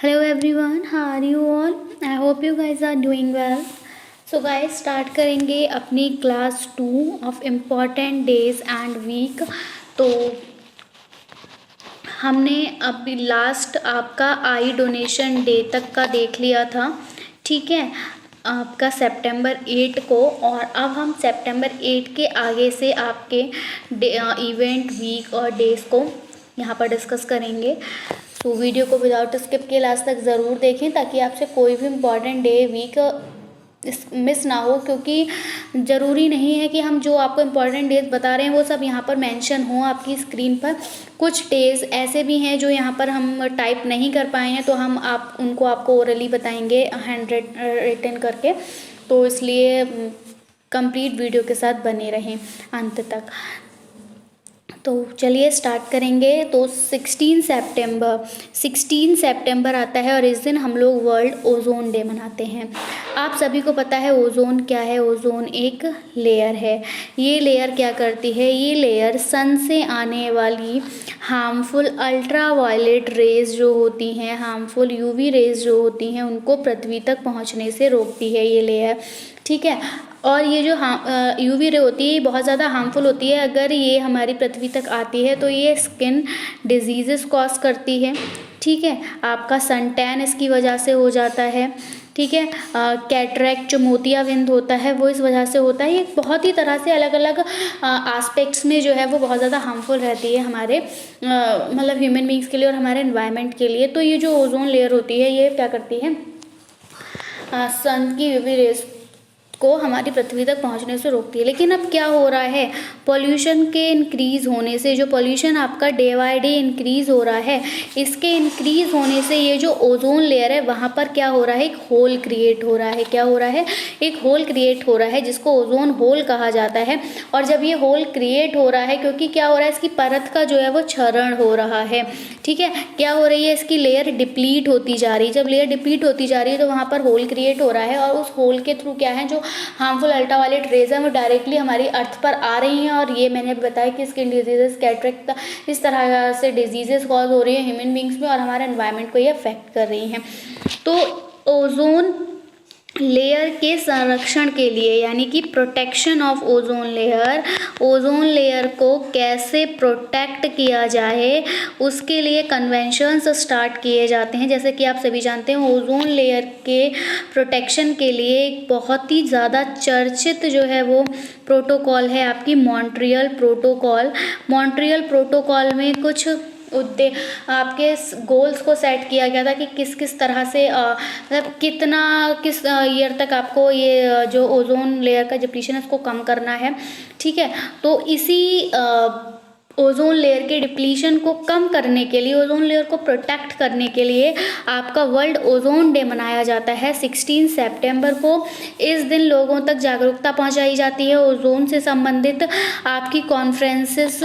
Hello everyone, how are you all? I hope you guys are doing well. So guys, start करेंगे अपनी class 2 of important days and week. तो हमने अभी last आपका आई donation day तक का देख लिया था, ठीक है, आपका सितंबर 8 को। और अब हम सितंबर 8 के आगे से आपके इवेंट वीक और डेज को यहाँ पर डिस्कस करेंगे। तो वीडियो को विदाउट स्किप के लास्ट तक ज़रूर देखें ताकि आपसे कोई भी इम्पॉर्टेंट डे वीक मिस ना हो, क्योंकि ज़रूरी नहीं है कि हम जो आपको इम्पॉर्टेंट डेज बता रहे हैं वो सब यहाँ पर मेंशन हो आपकी स्क्रीन पर। कुछ डेज ऐसे भी हैं जो यहाँ पर हम टाइप नहीं कर पाए हैं, तो हम उनको आपको ओरली बताएंगे हैंड रिटन करके। तो इसलिए कंप्लीट वीडियो के साथ बने रहें अंत तक। तो चलिए स्टार्ट करेंगे। तो 16 सितंबर आता है और इस दिन हम लोग वर्ल्ड ओजोन डे मनाते हैं। आप सभी को पता है ओजोन क्या है। ओजोन एक लेयर है। ये लेयर क्या करती है, ये लेयर सन से आने वाली हार्मफुल अल्ट्रावायलेट रेज जो होती हैं, हार्मफुल यूवी रेज जो होती हैं, उनको पृथ्वी तक पहुंचने से रोकती है ये लेयर, ठीक है। और ये जो यूवी रे होती है ये बहुत ज़्यादा हार्मफुल होती है। अगर ये हमारी पृथ्वी तक आती है तो ये स्किन डिजीज़ेस कॉज करती है, ठीक है। आपका सन टैन इसकी वजह से हो जाता है, ठीक है। कैटरेक्ट जो मोतियाबिंद होता है वो इस वजह से होता है। ये बहुत ही तरह से अलग अलग एस्पेक्ट्स में जो है वो बहुत ज़्यादा हार्मफुल रहती है हमारे मतलब ह्यूमन बींग्स के लिए और हमारे एनवायरनमेंट के लिए। तो ये जो ओजोन लेयर होती है ये क्या करती है, सन की यूवी रेज को हमारी पृथ्वी तक पहुंचने से रोकती है। लेकिन अब क्या हो रहा है, पॉल्यूशन के इंक्रीज़ होने से, जो पॉल्यूशन आपका डे बाय डे इंक्रीज़ हो रहा है, इसके इंक्रीज़ होने से ये जो ओजोन लेयर है वहाँ पर क्या हो रहा है, एक होल क्रिएट हो रहा है। क्या हो रहा है, एक होल क्रिएट हो रहा है जिसको ओजोन होल कहा जाता है। और जब ये होल क्रिएट हो रहा है, क्योंकि क्या हो रहा है, इसकी परत का जो है वो क्षरण हो रहा है, ठीक है। क्या हो रही है, इसकी लेयर डिप्लीट होती जा रही है। जब लेयर डिप्लीट होती जा रही है तो वहाँ पर होल क्रिएट हो रहा है और उस होल के थ्रू क्या है, जो हार्मफुल अल्ट्रावायलेट रेज है वो डायरेक्टली हमारी अर्थ पर आ रही हैं। और ये मैंने बताया कि स्किन डिजीजेस, कैटरेक्ट, इस तरह से डिजीजेस कॉज हो रही है ह्यूमन बींग्स में और हमारे एनवायरनमेंट को ये अफेक्ट कर रही हैं। तो ओजोन लेयर के संरक्षण के लिए, यानी कि प्रोटेक्शन ऑफ ओजोन लेयर को कैसे प्रोटेक्ट किया जाए उसके लिए कन्वेंशंस स्टार्ट किए जाते हैं। जैसे कि आप सभी जानते हैं ओजोन लेयर के प्रोटेक्शन के लिए एक बहुत ही ज़्यादा चर्चित जो है वो प्रोटोकॉल है आपकी मॉन्ट्रियल प्रोटोकॉल। मॉन्ट्रियल प्रोटोकॉल में कुछ आपके गोल्स को सेट किया गया था कि किस किस तरह से मतलब किस ईयर तक आपको ये जो ओजोन लेयर का डिप्लीशन है उसको कम करना है, ठीक है। तो इसी ओजोन लेयर के डिप्लीशन को कम करने के लिए, ओजोन लेयर को प्रोटेक्ट करने के लिए आपका वर्ल्ड ओजोन डे मनाया जाता है 16 सितंबर को। इस दिन लोगों तक जागरूकता पहुंचाई जाती है। ओजोन से संबंधित आपकी कॉन्फ्रेंसेस,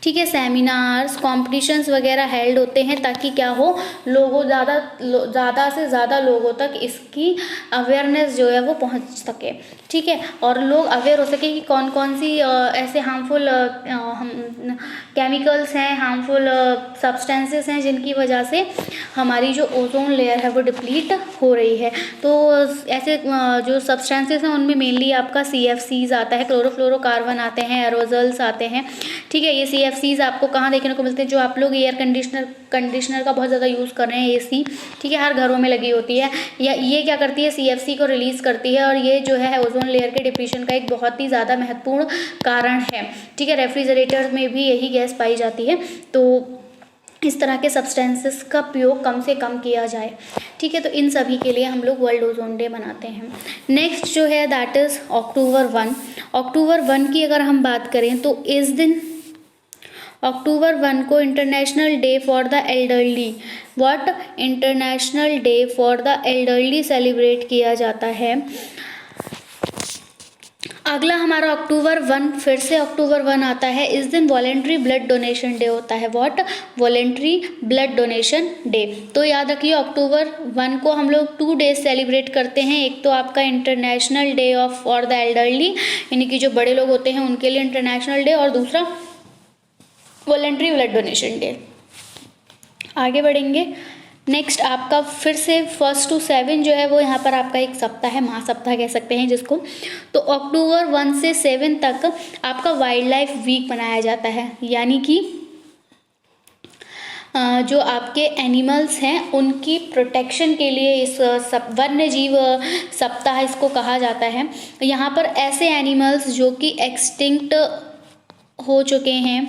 ठीक है, सेमिनार्स, कॉम्पिटिशन्स वगैरह हेल्ड होते हैं ताकि क्या हो, ज़्यादा से ज़्यादा लोगों तक इसकी अवेयरनेस जो है वो पहुंच सके, ठीक है। और लोग अवेयर हो सके कि कौन कौन सी ऐसे हार्मफुल केमिकल्स हैं, हार्मफुल सब्सटेंसेस हैं जिनकी वजह से हमारी जो ओजोन लेयर है वो डिप्लीट हो रही है। तो ऐसे जो सब्सटेंसेस हैं उनमें मेनली आपका CFCs आता है, क्लोरोफ्लोरोकार्बन आते हैं, एरोजल्स आते हैं, ठीक है। ये CFCs आपको कहाँ देखने को मिलते हैं, जो आप लोग एयर कंडीशनर का बहुत ज़्यादा यूज़ कर रहे हैं, AC, ठीक है, हर घरों में लगी होती है। या ये क्या करती है, CFC को रिलीज़ करती है और ये जो है ओजोन लेयर के डिप्लीशन का एक बहुत ही ज़्यादा महत्वपूर्ण कारण है, ठीक है। रेफ्रिजरेटर में भी यही गैस पाई जाती है। तो इस तरह के सब्सटेंसेस का प्रयोग कम से कम किया जाए, ठीक है। तो इन सभी के लिए हम लोग वर्ल्ड ओजोन डे मनाते हैं। नेक्स्ट जो है दैट इज़ अक्टूबर 1। अक्टूबर 1 की अगर हम बात करें तो इस दिन अक्टूबर 1 को international day for the elderly, international day for the elderly celebrate किया जाता है। अगला हमारा अक्टूबर 1, फिर से अक्टूबर 1 आता है। इस दिन वॉलेंट्री ब्लड डोनेशन डे होता है। Voluntary blood donation day. तो याद रखिए अक्टूबर 1 को हम लोग 2 डेज सेलिब्रेट करते हैं। एक तो आपका international day for the elderly, यानी कि जो बड़े लोग होते हैं उनके लिए इंटरनेशनल डे, और दूसरा वॉलेंट्री ब्लड डोनेशन डे। आगे बढ़ेंगे। नेक्स्ट आपका फिर से 1 to 7 जो है वो यहाँ पर आपका एक सप्ताह है, महासप्ताह कह सकते हैं जिसको। तो अक्टूबर 1 से 7 तक आपका वाइल्ड लाइफ वीक मनाया जाता है, यानी कि जो आपके एनिमल्स हैं उनकी प्रोटेक्शन के लिए इस वन्य जीव सप्ताह इसको कहा जाता है। यहाँ पर ऐसे एनिमल्स जो कि एक्सटिंक्ट हो चुके हैं,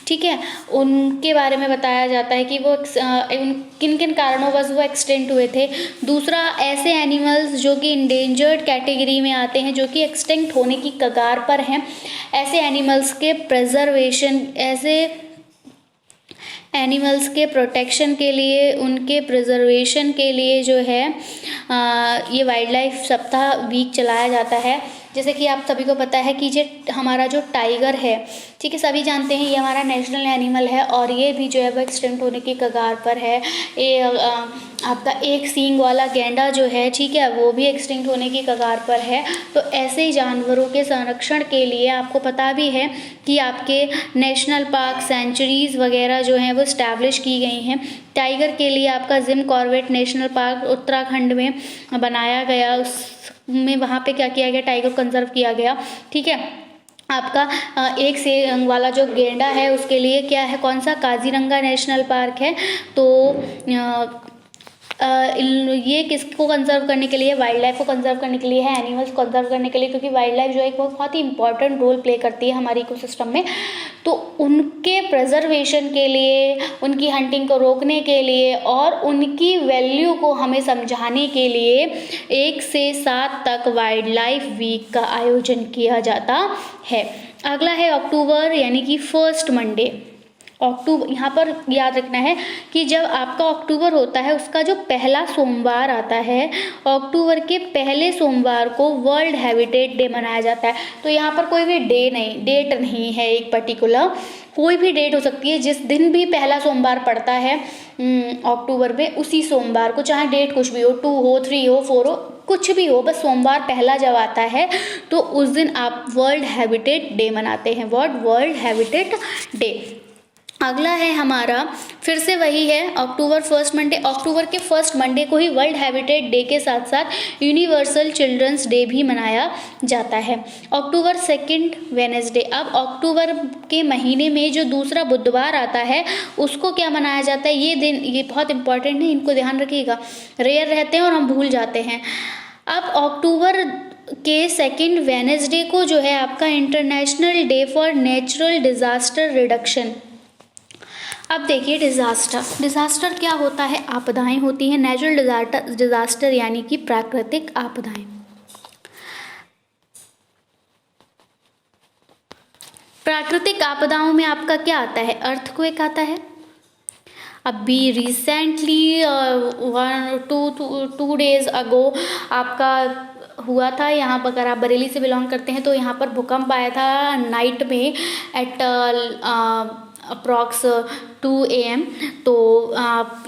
ठीक है, उनके बारे में बताया जाता है कि वो किन किन कारणोंवश वो एक्सटिंक्ट हुए थे। दूसरा, ऐसे एनिमल्स जो कि इंडेंजर्ड कैटेगरी में आते हैं, जो कि एक्सटिंक्ट होने की कगार पर हैं, ऐसे एनिमल्स के प्रिजर्वेशन, ऐसे एनिमल्स के प्रोटेक्शन के लिए, उनके प्रिजर्वेशन के लिए जो है ये वाइल्ड लाइफ सप्ताह वीक चलाया जाता है। जैसे कि आप सभी को पता है कि हमारा जो टाइगर है, ठीक है, सभी जानते हैं ये हमारा नेशनल एनिमल है और ये भी जो है वो एक्सटिंक्ट होने की कगार पर है। ये आपका एक सींग वाला गैंडा जो है, ठीक है, वो भी एक्सटिंक्ट होने की कगार पर है। तो ऐसे ही जानवरों के संरक्षण के लिए आपको पता भी है कि आपके नेशनल पार्क, सेंचुरीज वगैरह जो हैं वो इस्टेब्लिश की गई हैं। टाइगर के लिए आपका Jim Corbett national park Uttarakhand में बनाया गया, उसमें वहाँ पे क्या किया गया, टाइगर कंजर्व किया गया, ठीक है। आपका एक सींग वाला जो गेंडा है उसके लिए क्या है, कौन सा, काजीरंगा नेशनल पार्क है। तो ये किसको कंजर्व करने के लिए, वाइल्ड लाइफ को कंजर्व करने के लिए है, एनिमल्स को कंजर्व करने के लिए, क्योंकि वाइल्ड लाइफ जो है एक बहुत ही इंपॉर्टेंट रोल प्ले करती है हमारे इकोसिस्टम में। तो उनके प्रिजर्वेशन के लिए, उनकी हंटिंग को रोकने के लिए और उनकी वैल्यू को हमें समझाने के लिए 1 से 7 तक वाइल्ड लाइफ वीक का आयोजन किया जाता है। अगला है अक्टूबर, यानी कि फर्स्ट मंडे। अक्टूबर, यहाँ पर याद रखना है कि जब आपका अक्टूबर होता है उसका जो पहला सोमवार आता है, अक्टूबर के पहले सोमवार को वर्ल्ड हैबिटेट डे मनाया जाता है। तो यहाँ पर कोई भी डेट नहीं है, एक पर्टिकुलर कोई भी डेट हो सकती है। जिस दिन भी पहला सोमवार पड़ता है अक्टूबर में, उसी सोमवार को, चाहे डेट कुछ भी हो, 2 हो, 3 हो, 4 हो, कुछ भी हो, बस सोमवार पहला जब आता है तो उस दिन आप वर्ल्ड हैबिटेट डे मनाते हैं। World habitat day. अगला है हमारा फिर से वही है अक्टूबर फर्स्ट मंडे। अक्टूबर के फर्स्ट मंडे को ही वर्ल्ड हैबिटेट डे के साथ साथ यूनिवर्सल चिल्ड्रंस डे भी मनाया जाता है। अक्टूबर 2 वेडनेसडे। अब अक्टूबर के महीने में जो दूसरा बुधवार आता है उसको क्या मनाया जाता है, ये दिन, ये बहुत इंपॉर्टेंट है, इनको ध्यान रखिएगा, रेयर रहते हैं और हम भूल जाते हैं। अब अक्टूबर के 2 वेडनेसडे को जो है आपका international day for natural disaster reduction. अब देखिए, डिजास्टर क्या होता है, आपदाएं होती हैं। नेचुरल डिजास्टर यानी कि प्राकृतिक आपदाएं। प्राकृतिक आपदाओं में आपका क्या आता है, अर्थक्वेक आता है। अभी रिसेंटली 2 डेज अगो आपका हुआ था यहाँ पर, अगर आप बरेली से बिलोंग करते हैं तो यहाँ पर भूकंप आया था नाइट में एट अप्रॉक्स 2 AM। तो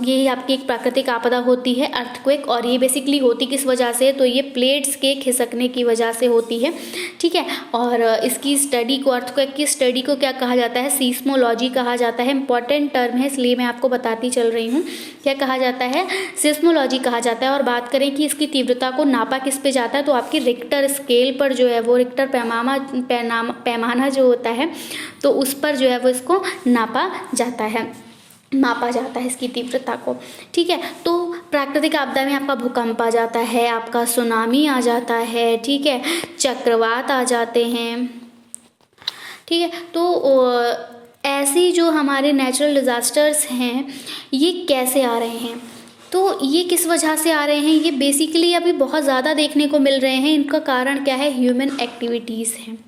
ये आपकी एक प्राकृतिक आपदा होती है, अर्थक्वेक। और ये बेसिकली होती किस वजह से, तो ये प्लेट्स के खिसकने की वजह से होती है, ठीक है। और इसकी स्टडी को, अर्थक्वेक की स्टडी को क्या कहा जाता है, सीस्मोलॉजी कहा जाता है। इंपॉर्टेंट टर्म है इसलिए मैं आपको बताती चल रही हूँ, क्या कहा जाता है, सीस्मोलॉजी कहा जाता है। और बात करें कि इसकी तीव्रता को नापा किस पे जाता है, तो आपकी रिक्टर स्केल पर जो है वो, रिक्टर पैमाना जो होता है तो उस पर जो है वो इसको नापा जाता है, मापा जाता है इसकी तीव्रता को, ठीक है। तो प्राकृतिक आपदा में आपका भूकंप आ जाता है, आपका सुनामी आ जाता है, ठीक है, चक्रवात आ जाते हैं, ठीक है। तो ऐसी जो हमारे नेचुरल डिज़ास्टर्स हैं ये कैसे आ रहे हैं, तो ये किस वजह से आ रहे हैं, ये बेसिकली अभी बहुत ज़्यादा देखने को मिल रहे हैं। इनका कारण क्या है, ह्यूमन एक्टिविटीज़ हैं,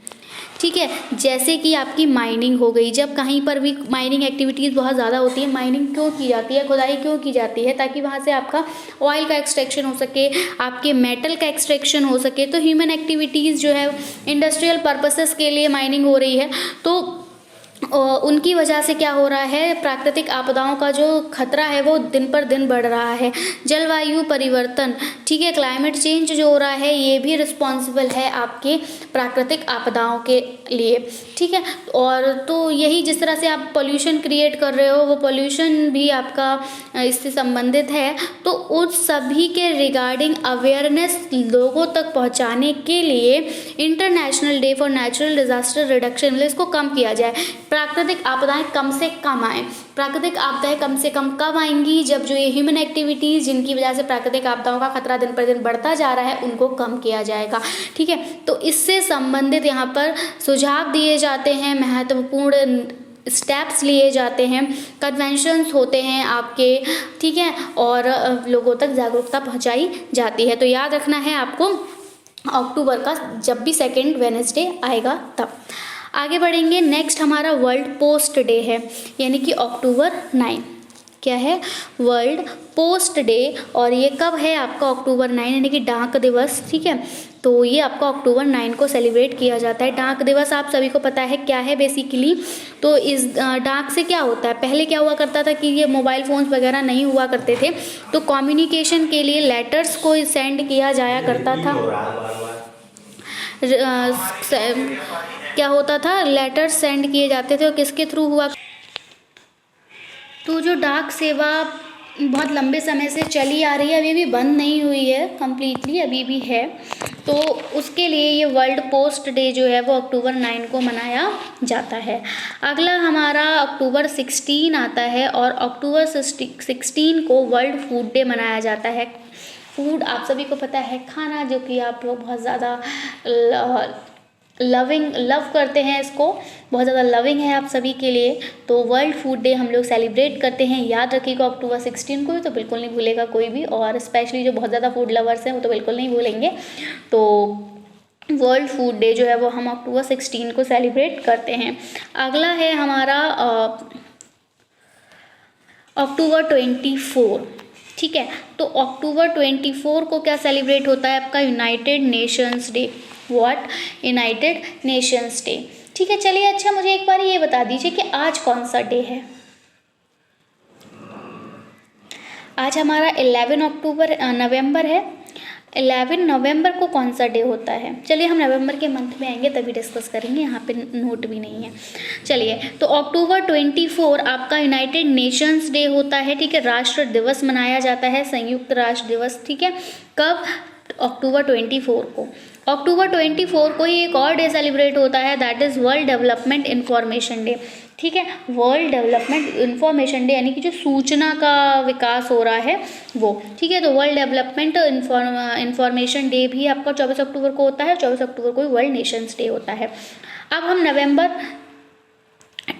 ठीक है। जैसे कि आपकी माइनिंग हो गई, जब कहीं पर भी माइनिंग एक्टिविटीज़ बहुत ज़्यादा होती है, माइनिंग क्यों की जाती है, खुदाई क्यों की जाती है, ताकि वहाँ से आपका ऑयल का एक्सट्रैक्शन हो सके, आपके मेटल का एक्सट्रैक्शन हो सके। तो ह्यूमन एक्टिविटीज़ जो है इंडस्ट्रियल पर्पसेस के लिए माइनिंग हो रही है, तो उनकी वजह से क्या हो रहा है, प्राकृतिक आपदाओं का जो खतरा है वो दिन पर दिन बढ़ रहा है। जलवायु परिवर्तन, ठीक है, क्लाइमेट चेंज जो हो रहा है ये भी रिस्पॉन्सिबल है आपके प्राकृतिक आपदाओं के लिए, ठीक है। और तो यही, जिस तरह से आप पोल्यूशन क्रिएट कर रहे हो वो पोल्यूशन भी आपका इससे संबंधित है। तो उस सभी के रिगार्डिंग अवेयरनेस लोगों तक पहुंचाने के लिए international day for natural disaster reduction, मतलब इसको कम किया जाए, प्राकृतिक आपदाएं कम से कम आए। प्राकृतिक आपदाएं कम से कम कब आएंगी, जब जो ये ह्यूमन एक्टिविटीज़ जिनकी वजह से प्राकृतिक आपदाओं का खतरा दिन पर दिन बढ़ता जा रहा है उनको कम किया जाएगा, ठीक है। तो इससे संबंधित यहाँ पर सुझाव दिए जाते हैं, महत्वपूर्ण स्टेप्स लिए जाते हैं, कन्वेंशंस होते हैं आपके, ठीक है, और लोगों तक जागरूकता पहुँचाई जाती है। तो याद रखना है आपको अक्टूबर का जब भी सेकेंड वेडनेसडे आएगा तब। आगे बढ़ेंगे, नेक्स्ट हमारा वर्ल्ड पोस्ट डे है, यानी कि अक्टूबर 9। क्या है, वर्ल्ड पोस्ट डे, और ये कब है आपका अक्टूबर 9, यानी कि डाक दिवस, ठीक है। तो ये आपका अक्टूबर 9 को सेलिब्रेट किया जाता है। डाक दिवस आप सभी को पता है क्या है बेसिकली। तो इस डाक से क्या होता है, पहले क्या हुआ करता था कि ये मोबाइल फ़ोन्स वगैरह नहीं हुआ करते थे, तो कम्युनिकेशन के लिए लेटर्स को सेंड किया जाया करता था। क्या होता था, लेटर सेंड किए जाते थे, और किसके थ्रू हुआ, तो जो डाक सेवा बहुत लंबे समय से चली आ रही है, अभी भी बंद नहीं हुई है कंप्लीटली, अभी भी है। तो उसके लिए ये वर्ल्ड पोस्ट डे जो है वो अक्टूबर 9 को मनाया जाता है। अगला हमारा अक्टूबर 16 आता है, और अक्टूबर 16 को वर्ल्ड फूड डे मनाया जाता है। फूड आप सभी को पता है, खाना, जो कि आप लोग बहुत ज़्यादा लव करते हैं, इसको बहुत ज़्यादा लविंग है आप सभी के लिए। तो वर्ल्ड फूड डे हम लोग सेलिब्रेट करते हैं, याद रखिएगा अक्टूबर 16 को भी, तो बिल्कुल नहीं भूलेगा कोई भी, और स्पेशली जो बहुत ज़्यादा फूड लवर्स हैं वो तो बिल्कुल नहीं भूलेंगे। तो वर्ल्ड फूड डे जो है वो हम अक्टूबर 16 को सेलिब्रेट करते हैं। अगला है हमारा अक्टूबर 24, ठीक है। तो अक्टूबर 24 को क्या सेलिब्रेट होता है आपका, United Nations day. What, United Nations day, ठीक है। चलिए, अच्छा मुझे एक बार ये बता दीजिए कि आज कौन सा डे है। आज हमारा 11 नवंबर है। 11 नवंबर को कौन सा डे होता है, चलिए हम नवंबर के मंथ में आएंगे तभी डिस्कस करेंगे, यहाँ पे नोट भी नहीं है। चलिए, तो अक्टूबर 24 आपका यूनाइटेड नेशंस डे होता है, ठीक है। राष्ट्र दिवस मनाया जाता है, संयुक्त राष्ट्र दिवस, ठीक है। कब, अक्टूबर 24 को। अक्टूबर 24 को ही एक और डे सेलिब्रेट होता है, that is world development information day, ठीक है। वर्ल्ड डेवलपमेंट इंफॉर्मेशन डे, यानी कि जो सूचना का विकास हो रहा है वो, ठीक है। तो वर्ल्ड डेवलपमेंट इंफॉर्मेशन डे भी आपका 24 अक्टूबर को होता है, 24 अक्टूबर को ही वर्ल्ड नेशंस डे होता है। अब हम नवंबर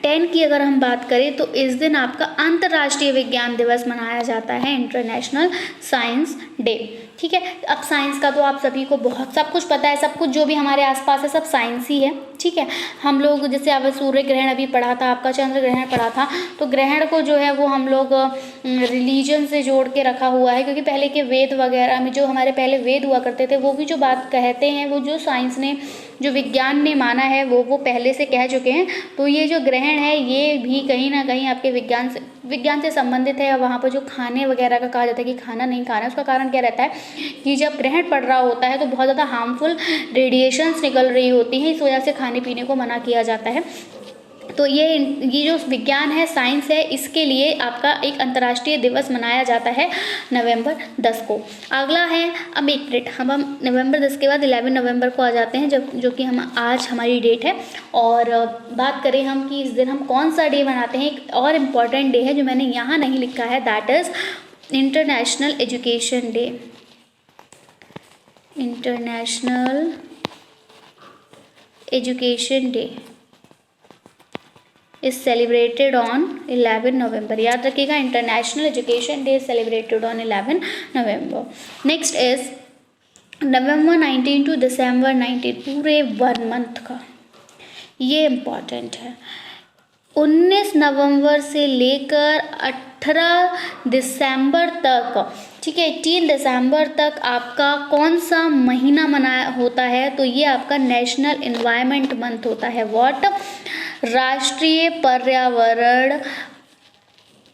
10 की अगर हम बात करें, तो इस दिन आपका अंतर्राष्ट्रीय विज्ञान दिवस मनाया जाता है, इंटरनेशनल साइंस डे, ठीक है। अब साइंस का तो आप सभी को बहुत सब कुछ पता है, सब कुछ जो भी हमारे आसपास है सब साइंस ही है, ठीक है। हम लोग जैसे अब सूर्य ग्रहण अभी पढ़ा था, आपका चंद्र ग्रहण पढ़ा था, तो ग्रहण को जो है वो हम लोग रिलीजन से जोड़ के रखा हुआ है, क्योंकि पहले के वेद वगैरह में जो हमारे पहले वेद हुआ करते थे वो भी जो बात कहते हैं, वो जो साइंस ने, जो विज्ञान ने माना है वो पहले से कह चुके हैं। तो ये जो ग्रहण है ये भी कहीं ना कहीं आपके विज्ञान से संबंधित है। वहाँ पर जो खाने वगैरह का कहा जाता है कि खाना नहीं खाना, उसका कारण क्या रहता है कि जब ग्रहण पड़ रहा होता है तो बहुत ज़्यादा हार्मफुल रेडिएशंस निकल रही होती हैं, इस वजह से खाने पीने को मना किया जाता है। तो ये जो विज्ञान है, साइंस है, इसके लिए आपका एक अंतर्राष्ट्रीय दिवस मनाया जाता है नवंबर 10 को। अगला है, अब एक मिनट, हम नवंबर 10 के बाद 11 नवंबर को आ जाते हैं, जो कि हम आज हमारी डेट है। और बात करें हम कि इस दिन हम कौन सा डे मनाते हैं, एक और इम्पॉर्टेंट डे है जो मैंने यहाँ नहीं लिखा है, that is International Education Day. International Education Day is celebrated on 11 November. याद रखिएगा, International Education Day celebrated on 11 November. Next is November 19 to December 19, पूरे 1 मंथ का, ये इम्पॉर्टेंट है। 19 नवंबर से लेकर 18 दिसंबर तक, ठीक है, 18 दिसंबर तक आपका कौन सा महीना मनाया होता है? तो ये आपका नेशनल एनवायरनमेंट मंथ होता है। व्हाट? राष्ट्रीय पर्यावरण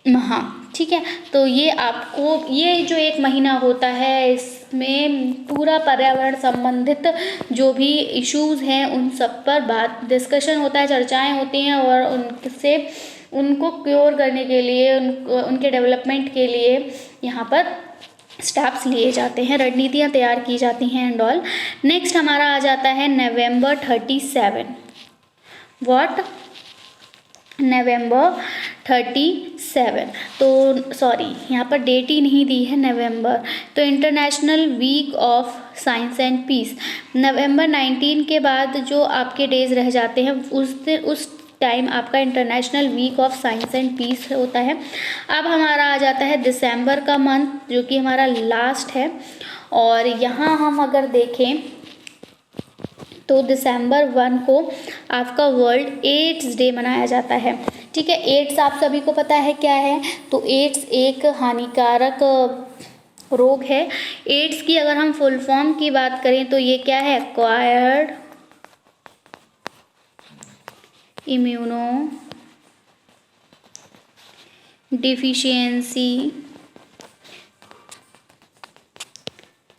माह, ठीक है। तो ये आपको, ये जो एक महीना होता है, इसमें पूरा पर्यावरण संबंधित जो भी इश्यूज हैं उन सब पर बात डिस्कशन होता है, चर्चाएं होती हैं और उनसे उनको क्योर करने के लिए, उनके डेवलपमेंट के लिए यहाँ पर स्टेप्स लिए जाते हैं, रणनीतियाँ तैयार की जाती हैं एंड ऑल। नेक्स्ट हमारा आ जाता है नवंबर 37। व्हाट? नवंबर 37। तो सॉरी, यहाँ पर डेट ही नहीं दी है नवंबर, तो International week of science and Peace. नवंबर 19 के बाद जो आपके डेज रह जाते हैं उस टाइम आपका international week of science and peace होता है। अब हमारा आ जाता है दिसंबर का मंथ, जो कि हमारा लास्ट है, और यहाँ हम अगर देखें तो दिसंबर 1 को आपका वर्ल्ड एड्स डे मनाया जाता है, ठीक है। एड्स आप सभी को पता है क्या है? तो एड्स एक हानिकारक रोग है। एड्स की अगर हम फुल फॉर्म की बात करें तो ये क्या है? Acquired immuno deficiency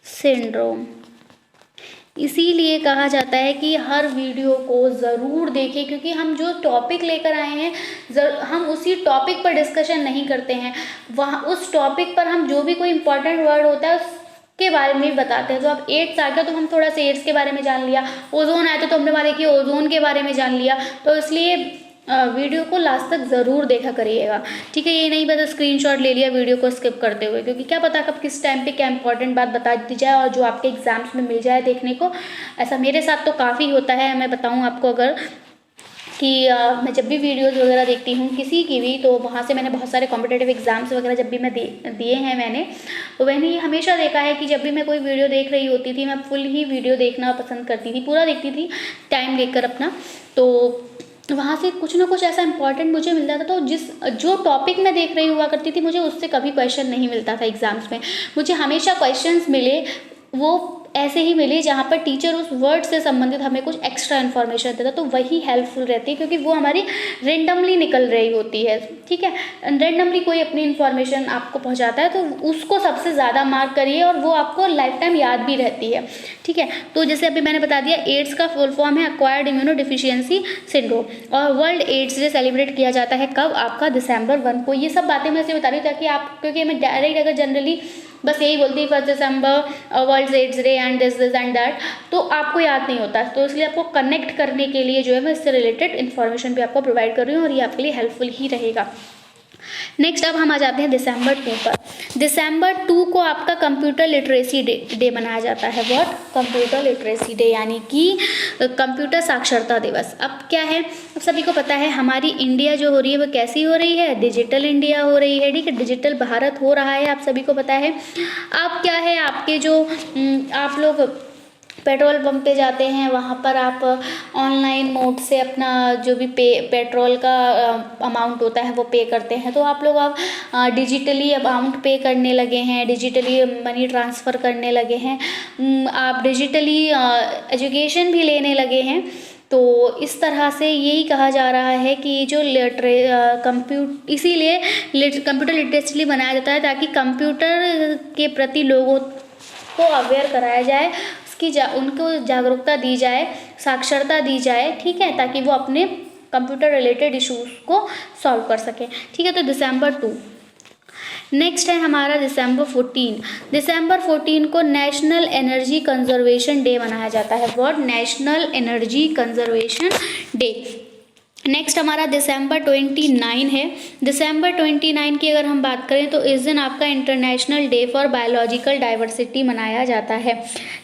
syndrome. इसीलिए कहा जाता है कि हर वीडियो को ज़रूर देखें, क्योंकि हम जो टॉपिक लेकर आए हैं हम उसी टॉपिक पर डिस्कशन नहीं करते हैं, वहाँ उस टॉपिक पर हम जो भी कोई इंपॉर्टेंट वर्ड होता है उसके बारे में भी बताते हैं। तो अब एड्स आ गया तो हम थोड़ा सा एड्स के बारे में जान लिया, ओजोन आया तो हमने बात की ओजोन के बारे में जान लिया। तो इसलिए वीडियो को लास्ट तक ज़रूर देखा करिएगा, ठीक है। ये नहीं बस स्क्रीनशॉट ले लिया वीडियो को स्किप करते हुए, क्योंकि क्या पता कब किस टाइम पे क्या इंपॉर्टेंट बात बता दी जाए और जो आपके एग्जाम्स में मिल जाए देखने को। ऐसा मेरे साथ तो काफ़ी होता है। मैं बताऊँ आपको अगर कि मैं जब भी वीडियोस वगैरह देखती हूँ किसी की भी, तो वहाँ से मैंने बहुत सारे कॉम्पिटेटिव एग्जाम्स वगैरह जब भी मैं दिए हैं मैंने, तो मैंने ये हमेशा देखा है कि जब भी मैं कोई वीडियो देख रही होती थी, मैं फुल ही वीडियो देखना पसंद करती थी, पूरा देखती थी टाइम लेकर अपना। तो वहाँ से कुछ ना कुछ ऐसा इंपॉर्टेंट मुझे मिल जाता था। तो जो टॉपिक मैं देख रही हुआ करती थी, मुझे उससे कभी क्वेश्चन नहीं मिलता था एग्जाम्स में। मुझे हमेशा क्वेश्चंस मिले वो ऐसे ही मिले जहाँ पर टीचर उस वर्ड से संबंधित हमें कुछ एक्स्ट्रा इन्फॉर्मेशन देता, तो वही हेल्पफुल रहती है, क्योंकि वो हमारी रेंडमली निकल रही होती है, ठीक है। रेंडमली कोई अपनी इन्फॉर्मेशन आपको पहुँचाता है तो उसको सबसे ज़्यादा मार्क करिए और वो आपको लाइफ टाइम याद भी रहती है, ठीक है। तो जैसे अभी मैंने बता दिया, एड्स का फुल फॉर्म है एक्वायर्ड इम्यूनो डिफिशियंसी सिंड्रोम, और वर्ल्ड एड्स डे सेलिब्रेट किया जाता है कब? आपका दिसंबर 1 को। ये सब बातें मैं इसलिए बता रही हूँ ताकि आप, क्योंकि मैं डायरेक्ट अगर जनरली बस यही बोलती 1 December World AIDS Day and this and that, तो आपको याद नहीं होता। तो इसलिए आपको कनेक्ट करने के लिए जो है मैं इससे रिलेटेड इन्फॉर्मेशन भी आपको प्रोवाइड कर रही हूँ और ये आपके लिए हेल्पफुल ही रहेगा। नेक्स्ट अब हम आ जाते हैं दिसंबर 2 पर। दिसंबर 2 को आपका कंप्यूटर लिटरेसी डे मनाया जाता है। व्हाट? कंप्यूटर लिटरेसी डे, यानी कि कंप्यूटर साक्षरता दिवस। अब क्या है, अब सभी को पता है हमारी इंडिया जो हो रही है वो कैसी हो रही है? डिजिटल इंडिया हो रही है, ठीक है। डिजिटल भारत हो रहा है, आप सभी को पता है। अब क्या है, आपके जो आप लोग पेट्रोल पंप पे जाते हैं, वहाँ पर आप ऑनलाइन मोड से अपना जो भी पेट्रोल का अमाउंट होता है वो पे करते हैं। तो आप लोग अब डिजिटली अमाउंट पे करने लगे हैं, डिजिटली मनी ट्रांसफ़र करने लगे हैं, आप डिजिटली एजुकेशन भी लेने लगे हैं। तो इस तरह से यही कहा जा रहा है कि जो इसीलिए कंप्यूटर लिटरेसी बनाया जाता है ताकि कंप्यूटर के प्रति लोगों को अवेयर कराया जाए, उनको जागरूकता दी जाए, साक्षरता दी जाए, ठीक है, ताकि वो अपने कंप्यूटर रिलेटेड इश्यूज को सॉल्व कर सकें, ठीक है। तो दिसंबर 2। नेक्स्ट है हमारा दिसंबर 14। दिसंबर 14 को नेशनल एनर्जी कंजर्वेशन डे मनाया जाता है। What? National energy conservation day. Next हमारा दिसंबर 29 है। दिसंबर 29 की अगर हम बात करें तो इस दिन आपका international day for biological diversity मनाया जाता है।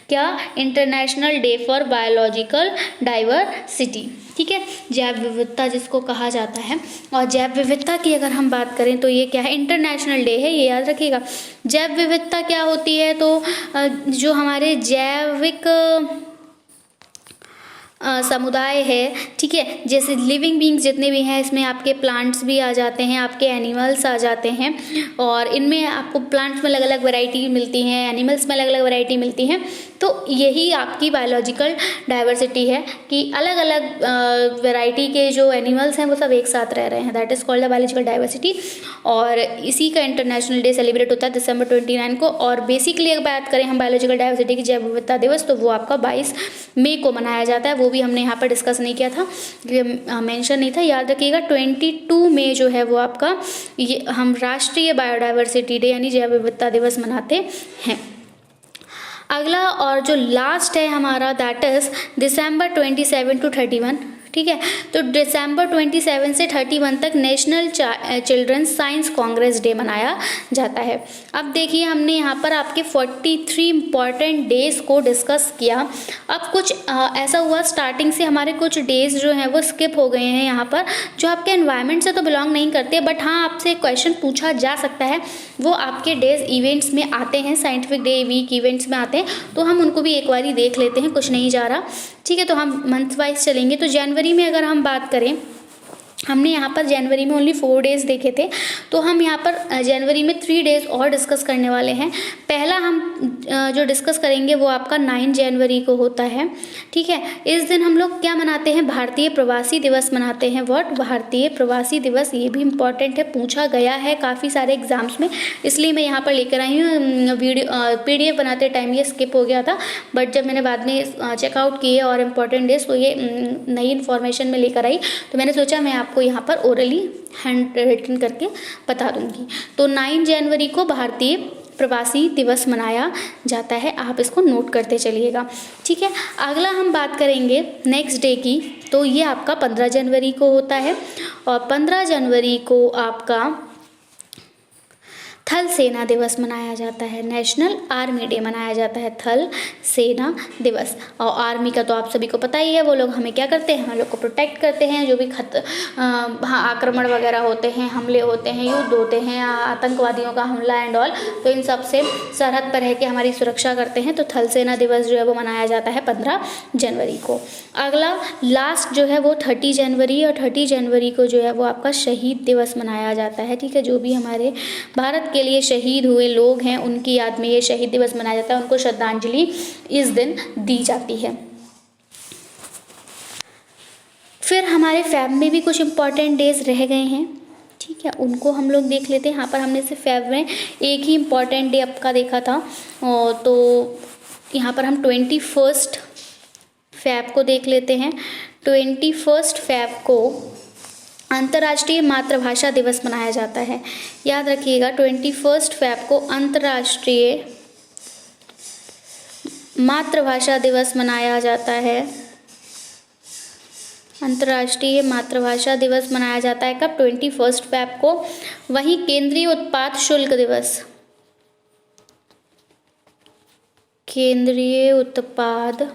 क्या? International day for biological diversity, ठीक है, जैव विविधता जिसको कहा जाता है। और जैव विविधता की अगर हम बात करें तो ये क्या है? इंटरनेशनल डे है, ये याद रखिएगा। जैव विविधता क्या होती है? तो जो हमारे जैविक समुदाय है, ठीक है, जैसे लिविंग बींग्स जितने भी हैं इसमें आपके प्लांट्स भी आ जाते हैं, आपके एनिमल्स आ जाते हैं, और इनमें आपको प्लांट्स में अलग अलग वैरायटी मिलती हैं, एनिमल्स में अलग अलग वैरायटी मिलती हैं। तो यही आपकी बायोलॉजिकल डाइवर्सिटी है कि अलग अलग वैरायटी के जो एनिमल्स हैं वो सब एक साथ रह रहे हैं, that is called the biological diversity. और इसी का इंटरनेशनल डे सेलिब्रेट होता है December 29 को। और बेसिकली अगर बात करें हम बायोलॉजिकल डाइवर्सिटी की, जैव विविधता दिवस, तो वो आपका 22 मई को मनाया जाता है। वो भी हमने यहाँ पर डिस्कस नहीं किया था, मेंशन नहीं था, याद रखिएगा। 22 मई जो है वो आपका ये हम राष्ट्रीय बायोडाइवर्सिटी डे यानी जैव विविधता दिवस मनाते हैं। अगला और जो लास्ट है हमारा दैट इज December 27 to 31, ठीक है। तो December 27 से 31 तक national children's science congress day मनाया जाता है। अब देखिए हमने यहाँ पर आपके 43 इम्पॉर्टेंट डेज को डिस्कस किया। अब कुछ ऐसा हुआ स्टार्टिंग से हमारे कुछ डेज जो हैं वो स्किप हो गए हैं यहाँ पर, जो आपके एनवायरनमेंट से तो बिलोंग नहीं करते, बट हाँ आपसे एक क्वेश्चन पूछा जा सकता है, वो आपके डेज इवेंट्स में आते हैं, साइंटिफिक डे वीक इवेंट्स में आते हैं, तो हम उनको भी एक बारी देख लेते हैं, कुछ नहीं जा रहा, ठीक है। तो हम मंथ वाइज चलेंगे। तो जनवरी में अगर हम बात करें, हमने यहाँ पर जनवरी में ओनली 4 डेज देखे थे, तो हम यहाँ पर जनवरी में 3 डेज और डिस्कस करने वाले हैं। पहला हम जो डिस्कस करेंगे वो आपका 9 जनवरी को होता है, ठीक है। इस दिन हम लोग क्या मनाते हैं, भारतीय प्रवासी दिवस मनाते हैं। व्हाट, भारतीय प्रवासी दिवस, ये भी इम्पॉर्टेंट है, पूछा गया है काफ़ी सारे एग्जाम्स में, इसलिए मैं यहाँ पर लेकर आई हूँ। PDF बनाते टाइम ये स्किप हो गया था, बट जब मैंने बाद में चेकआउट किए और इम्पॉर्टेंट डेज तो ये नई इन्फॉर्मेशन में लेकर आई, तो मैंने सोचा मैं आपको यहाँ पर ओरली हैंड रिटन करके बता दूंगी। तो 9 जनवरी को भारतीय प्रवासी दिवस मनाया जाता है, आप इसको नोट करते चलिएगा, ठीक है। अगला हम बात करेंगे नेक्स्ट डे की, तो ये आपका 15 जनवरी को होता है, और 15 जनवरी को आपका थल सेना दिवस मनाया जाता है, नेशनल आर्मी डे मनाया जाता है, थल सेना दिवस। और आर्मी का तो आप सभी को पता ही है, वो लोग हमें क्या करते हैं, हम लोग को प्रोटेक्ट करते हैं, जो भी आक्रमण वगैरह होते हैं, हमले होते हैं, युद्ध होते हैं, आतंकवादियों का हमला एंड ऑल, तो इन सब से सरहद पर रह के हमारी सुरक्षा करते हैं। तो थल सेना दिवस जो है वो मनाया जाता है 15 जनवरी को। अगला लास्ट जो है वो 30 जनवरी, और 30 जनवरी को जो है वो आपका शहीद दिवस मनाया जाता है, ठीक है। जो भी हमारे भारत के लिए शहीद हुए लोग हैं उनकी याद में ये शहीद दिवस मनाया जाता है, उनको श्रद्धांजलि इस दिन दी जाती है। फिर हमारे फैब में भी कुछ इम्पॉर्टेंट डेज रह गए हैं, ठीक है, उनको हम लोग देख लेते हैं। यहाँ पर हमने सिर्फ फैब में एक ही इम्पॉर्टेंट डे आपका देखा था, तो यहाँ पर हम 21 फैब को देख लेते हैं। 21 फैब को अंतर्राष्ट्रीय मातृभाषा दिवस मनाया जाता है, याद रखिएगा। 21 फैब को अंतर्राष्ट्रीय मातृभाषा दिवस मनाया जाता है, अंतर्राष्ट्रीय मातृभाषा दिवस मनाया जाता है कब, 21 फैब को। वहीं केंद्रीय उत्पाद शुल्क दिवस, केंद्रीय उत्पाद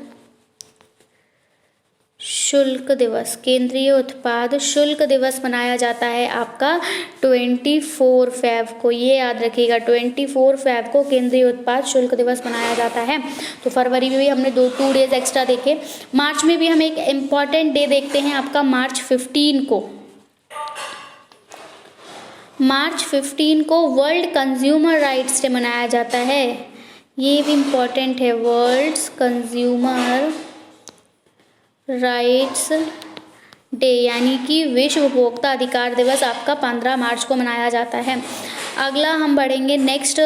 शुल्क दिवस, केंद्रीय उत्पाद शुल्क दिवस मनाया जाता है आपका 24 फैब को, ये याद रखिएगा। 24 फैब को केंद्रीय उत्पाद शुल्क दिवस मनाया जाता है। तो फरवरी में भी हमने 2 डेज एक्स्ट्रा देखे। मार्च में भी हम एक इम्पॉर्टेंट डे देखते हैं आपका मार्च 15 को। मार्च 15 को वर्ल्ड कंज्यूमर राइट्स डे मनाया जाता है, ये भी इम्पॉर्टेंट है। वर्ल्ड कंज्यूमर राइट्स डे यानी कि विश्व उपभोक्ता अधिकार दिवस आपका 15 मार्च को मनाया जाता है। अगला हम बढ़ेंगे नेक्स्ट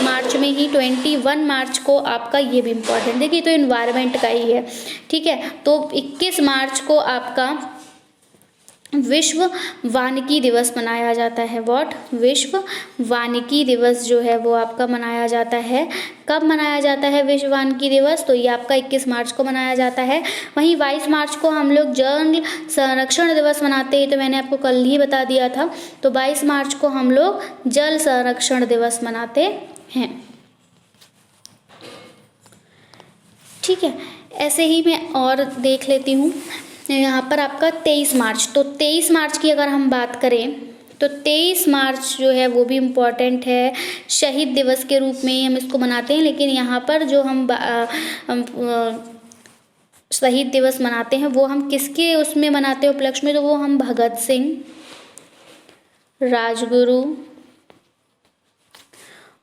मार्च में ही 21 मार्च को आपका, ये भी इम्पॉर्टेंट देखिए, तो इन्वायरमेंट का ही है, ठीक है। तो 21 मार्च को आपका विश्व वानिकी दिवस मनाया जाता है। व्हाट, विश्व वानिकी दिवस जो है वो आपका मनाया जाता है। कब मनाया जाता है विश्व वानिकी दिवस, तो ये आपका 21 मार्च को मनाया जाता है। वहीं 22 मार्च को हम लोग जल संरक्षण दिवस मनाते हैं, तो मैंने आपको कल ही बता दिया था। तो 22 मार्च को हम लोग जल संरक्षण दिवस मनाते हैं, ठीक है। ऐसे ही मैं और देख लेती हूँ यहाँ पर आपका 23 मार्च। तो 23 मार्च की अगर हम बात करें तो 23 मार्च जो है वो भी इम्पॉर्टेंट है, शहीद दिवस के रूप में हम इसको मनाते हैं। लेकिन यहाँ पर जो हम शहीद दिवस मनाते हैं वो हम किसके उसमें मनाते हैं उपलक्ष्य में, तो वो हम भगत सिंह, राजगुरु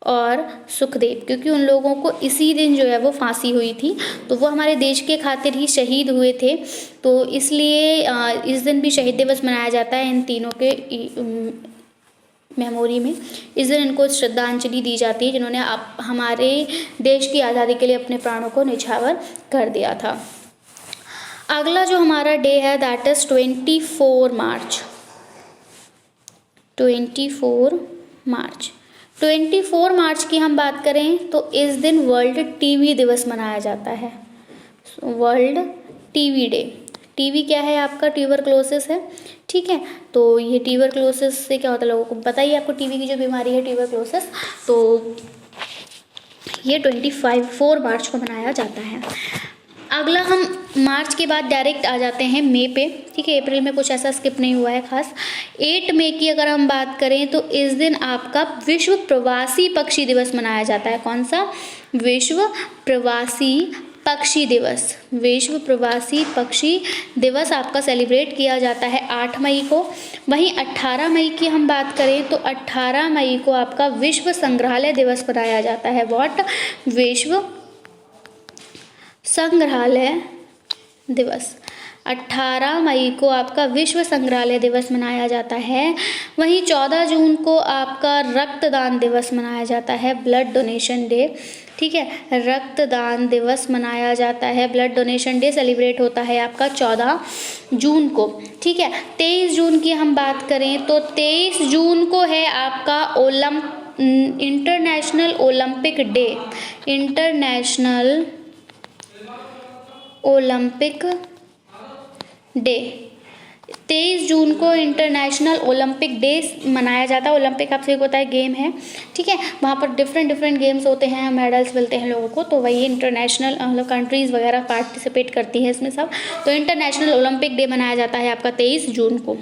और सुखदेव, क्योंकि उन लोगों को इसी दिन जो है वो फांसी हुई थी, तो वो हमारे देश के खातिर ही शहीद हुए थे, तो इसलिए इस दिन भी शहीद दिवस मनाया जाता है इन तीनों के मेमोरी में। इस दिन इनको श्रद्धांजलि दी जाती है जिन्होंने हमारे देश की आज़ादी के लिए अपने प्राणों को न्यौछावर कर दिया था। अगला जो हमारा डे है दैट इज 24 मार्च। 24 मार्च की हम बात करें तो इस दिन वर्ल्ड टीवी दिवस मनाया जाता है। World TV day. टीवी क्या है आपका, ट्यूबरक्लोसिस है, ठीक है। तो ये ट्यूबरक्लोसिस से क्या होता है लोगों को पता ही है, आपको टीवी की जो बीमारी है ट्यूबरक्लोसिस, तो ये 24 मार्च को मनाया जाता है। अगला हम मार्च के बाद डायरेक्ट आ जाते हैं मई पे, ठीक है। अप्रैल में कुछ ऐसा स्किप नहीं हुआ है खास। 8 मई की अगर हम बात करें तो इस दिन आपका विश्व प्रवासी पक्षी दिवस मनाया जाता है। कौन सा, विश्व प्रवासी पक्षी दिवस। विश्व प्रवासी पक्षी दिवस आपका सेलिब्रेट किया जाता है 8 मई को। वहीं 18 मई की हम बात करें तो 18 मई को आपका विश्व संग्रहालय दिवस मनाया जाता है। व्हाट, विश्व संग्रहालय दिवस। 18 मई को आपका विश्व संग्रहालय दिवस मनाया जाता है। वहीं 14 जून को आपका रक्तदान दिवस मनाया जाता है, ब्लड डोनेशन डे, ठीक है। रक्तदान दिवस मनाया जाता है, ब्लड डोनेशन डे सेलिब्रेट होता है आपका 14 जून को, ठीक है। 23 जून की हम बात करें तो 23 जून को है आपका international Olympic day. International Olympic day. 23 जून को इंटरनेशनल ओलंपिक डे मनाया जाता है। ओलंपिक आप सभी को पता है गेम है, ठीक है। वहाँ पर डिफरेंट गेम्स होते हैं, मेडल्स मिलते हैं लोगों को, तो वही इंटरनेशनल मतलब कंट्रीज़ वगैरह पार्टिसिपेट करती है इसमें सब। तो इंटरनेशनल ओलंपिक डे मनाया जाता है आपका 23 जून को।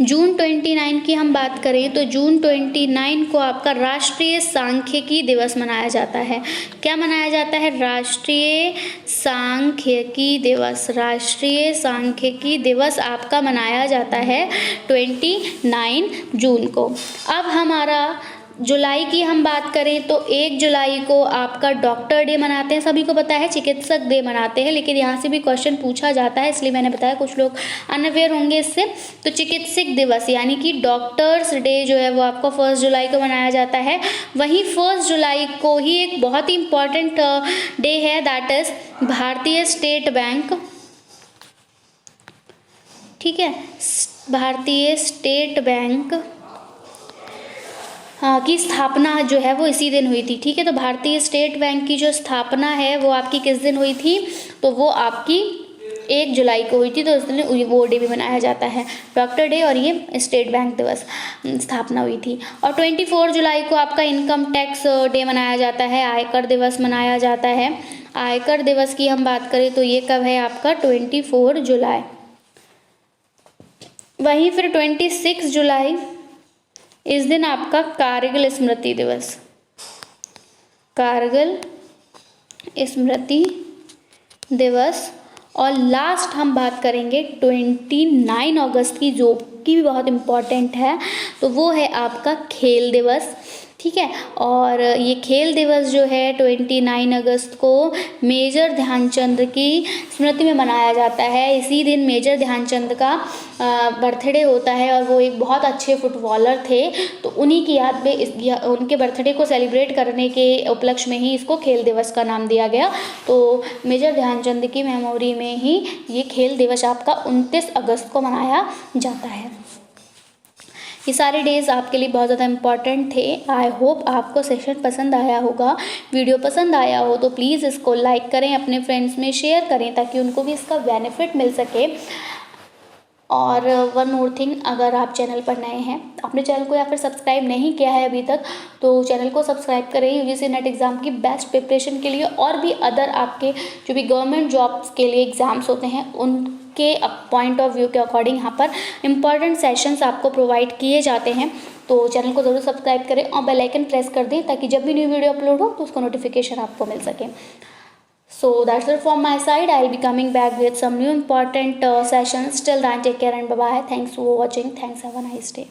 जून 29 की हम बात करें तो जून 29 को आपका राष्ट्रीय सांख्यिकी दिवस मनाया जाता है। क्या मनाया जाता है, राष्ट्रीय सांख्यिकी दिवस। राष्ट्रीय सांख्यिकी दिवस आपका मनाया जाता है 29 जून को। अब हमारा जुलाई की हम बात करें तो 1 जुलाई को आपका डॉक्टर डे मनाते हैं, सभी को पता है चिकित्सक डे मनाते हैं, लेकिन यहाँ से भी क्वेश्चन पूछा जाता है इसलिए मैंने बताया, कुछ लोग अनअवेयर होंगे इससे। तो चिकित्सक दिवस यानी कि डॉक्टर्स डे जो है वो आपका 1 जुलाई को मनाया जाता है। वहीं 1 जुलाई को ही एक बहुत ही इम्पॉर्टेंट डे है दैट इज भारतीय स्टेट बैंक, ठीक है। भारतीय स्टेट बैंक की स्थापना जो है वो इसी दिन हुई थी, ठीक है। तो भारतीय स्टेट बैंक की जो स्थापना है वो आपकी किस दिन हुई थी, तो वो आपकी 1 जुलाई को हुई थी, तो इस दिन वो डे भी मनाया जाता है, डॉक्टर डे और ये स्टेट बैंक दिवस स्थापना हुई थी। और 24 जुलाई को आपका इनकम टैक्स डे मनाया जाता है, आयकर दिवस मनाया जाता है। आयकर दिवस की हम बात करें तो ये कब है आपका 24 जुलाई। वहीं फिर 26 जुलाई इस दिन आपका कारगिल स्मृति दिवस। कारगिल स्मृति दिवस। और लास्ट हम बात करेंगे 29 अगस्त की, जो कि भी बहुत इम्पॉर्टेंट है, तो वो है आपका खेल दिवस, ठीक है। और ये खेल दिवस जो है 29 अगस्त को मेजर ध्यानचंद की स्मृति में मनाया जाता है। इसी दिन मेजर ध्यानचंद का बर्थडे होता है और वो एक बहुत अच्छे फुटबॉलर थे, तो उन्हीं की याद में उनके बर्थडे को सेलिब्रेट करने के उपलक्ष्य में ही इसको खेल दिवस का नाम दिया गया। तो मेजर ध्यानचंद की मेमोरी में ही ये खेल दिवस आपका 29 अगस्त को मनाया जाता है। ये सारे डेज आपके लिए बहुत ज़्यादा इम्पॉर्टेंट थे। आई होप आपको सेशन पसंद आया होगा। वीडियो पसंद आया हो तो प्लीज़ इसको लाइक करें, अपने फ्रेंड्स में शेयर करें ताकि उनको भी इसका बेनिफिट मिल सके। और वन मोर थिंग, अगर आप चैनल पर नए हैं, आपने चैनल को या फिर सब्सक्राइब नहीं किया है अभी तक, तो चैनल को सब्सक्राइब करें यूजीसी नेट एग्ज़ाम की बेस्ट प्रिपरेशन के लिए, और भी अदर आपके जो भी गवर्नमेंट जॉब्स के लिए एग्ज़ाम्स होते हैं उनके पॉइंट ऑफ व्यू के अकॉर्डिंग यहाँ पर इम्पॉर्टेंट सेशंस आपको प्रोवाइड किए जाते हैं। तो चैनल को ज़रूर सब्सक्राइब करें और बेल आइकन प्रेस कर दें ताकि जब भी न्यू वीडियो अपलोड हो तो उसका नोटिफिकेशन आपको मिल सके। So that's it from my side. I'll be coming back with some new important sessions. Till then, take care and bye bye. Thanks for watching. Thanks. Have a nice day.